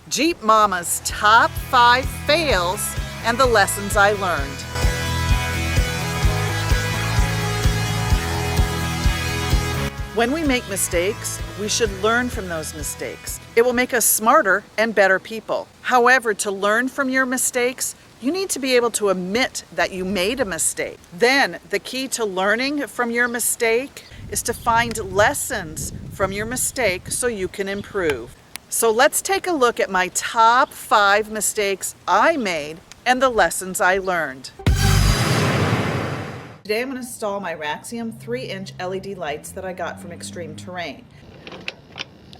Jeep Momma's top 5 fails and the lessons I learned. When we make mistakes, we should learn from those mistakes. It will make us smarter and better people. However, to learn from your mistakes, you need to be able to admit that you made a mistake. Then, the key to learning from your mistake is to find lessons from your mistake so you can improve. So let's take a look at my top 5 mistakes I made and the lessons I learned. Today I'm going to install my Raxium 3-inch LED lights that I got from Extreme Terrain.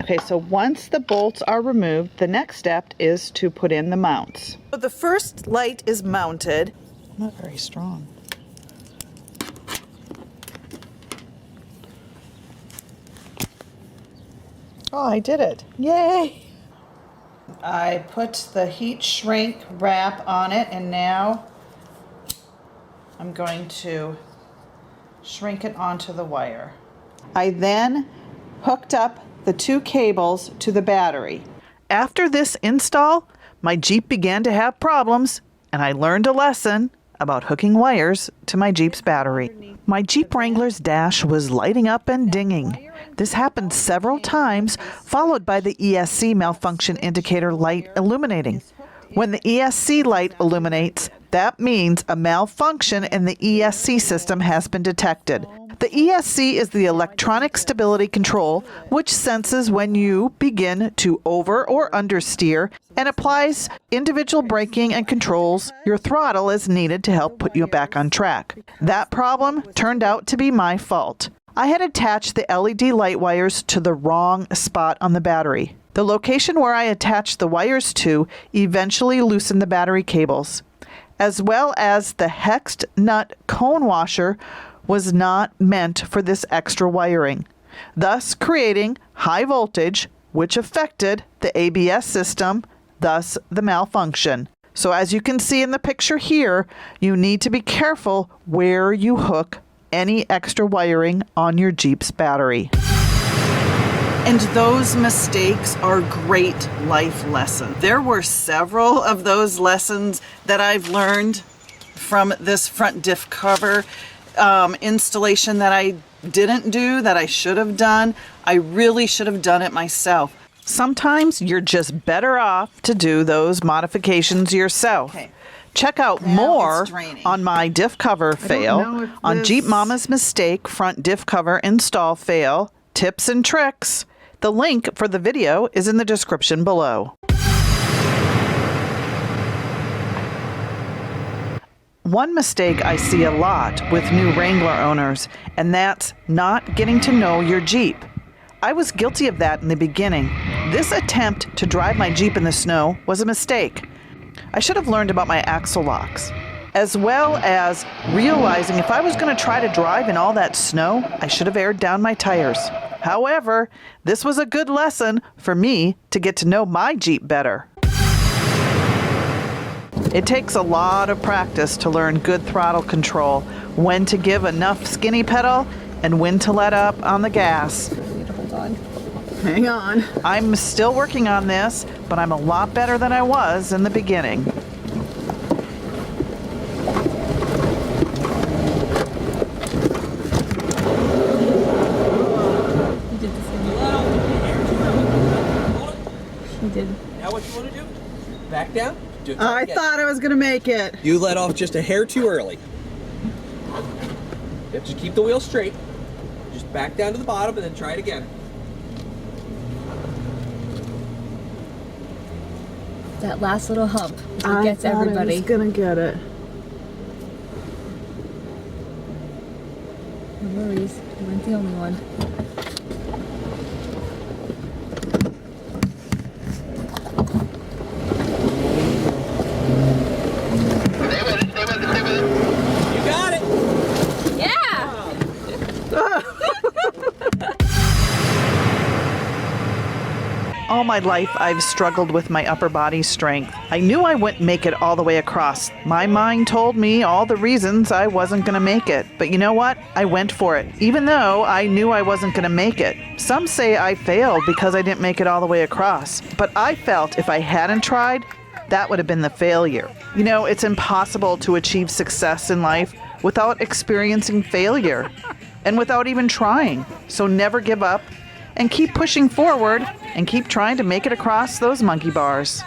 Okay, so once the bolts are removed, the next step is to put in the mounts. So the first light is mounted. Not very strong. Oh, I did it. Yay! I put the heat shrink wrap on it, and now I'm going to shrink it onto the wire. I then hooked up the 2 cables to the battery. After this install, my Jeep began to have problems, and I learned a lesson about hooking wires to my Jeep's battery. My Jeep Wrangler's dash was lighting up and dinging. This happened several times, followed by the ESC malfunction indicator light illuminating. When the ESC light illuminates, that means a malfunction in the ESC system has been detected. The ESC is the electronic stability control, which senses when you begin to over or understeer and applies individual braking and controls your throttle as needed to help put you back on track. That problem turned out to be my fault. I had attached the LED light wires to the wrong spot on the battery. The location where I attached the wires to eventually loosened the battery cables, as well as the hexed nut cone washer was not meant for this extra wiring, thus creating high voltage, which affected the ABS system, thus the malfunction. So as you can see in the picture here, you need to be careful where you hook any extra wiring on your Jeep's battery. And those mistakes are great life lessons. There were several of those lessons that I've learned from this front diff cover installation that I didn't do, that I should have done. I really should have done it myself. Sometimes you're just better off to do those modifications yourself. Okay. Check out more on my diff cover fail, on Jeep Momma's mistake front diff cover install fail, tips and tricks. The link for the video is in the description below. One mistake I see a lot with new Wrangler owners, and that's not getting to know your Jeep. I was guilty of that in the beginning. This attempt to drive my Jeep in the snow was a mistake. I should have learned about my axle locks, as well as realizing if I was going to try to drive in all that snow, I should have aired down my tires. However, this was a good lesson for me to get to know my Jeep better. It takes a lot of practice to learn good throttle control, when to give enough skinny pedal and when to let up on the gas. Hold on. Hang on. I'm still working on this, but I'm a lot better than I was in the beginning. He did. Now what you want to do? Back down? I thought I was going to make it. You let off just a hair too early. Yeah, just keep the wheel straight. Just back down to the bottom and then try it again. That last little hump gets everybody. I was going to get it. No worries. You weren't the only one. You got it! Yeah! Oh my life, I've struggled with my upper body strength. I knew I wouldn't make it all the way across. My mind told me all the reasons I wasn't going to make it. But you know what? I went for it, even though I knew I wasn't going to make it. Some say I failed because I didn't make it all the way across. But I felt if I hadn't tried, that would have been the failure. You know, it's impossible to achieve success in life without experiencing failure and without even trying. So never give up and keep pushing forward and keep trying to make it across those monkey bars.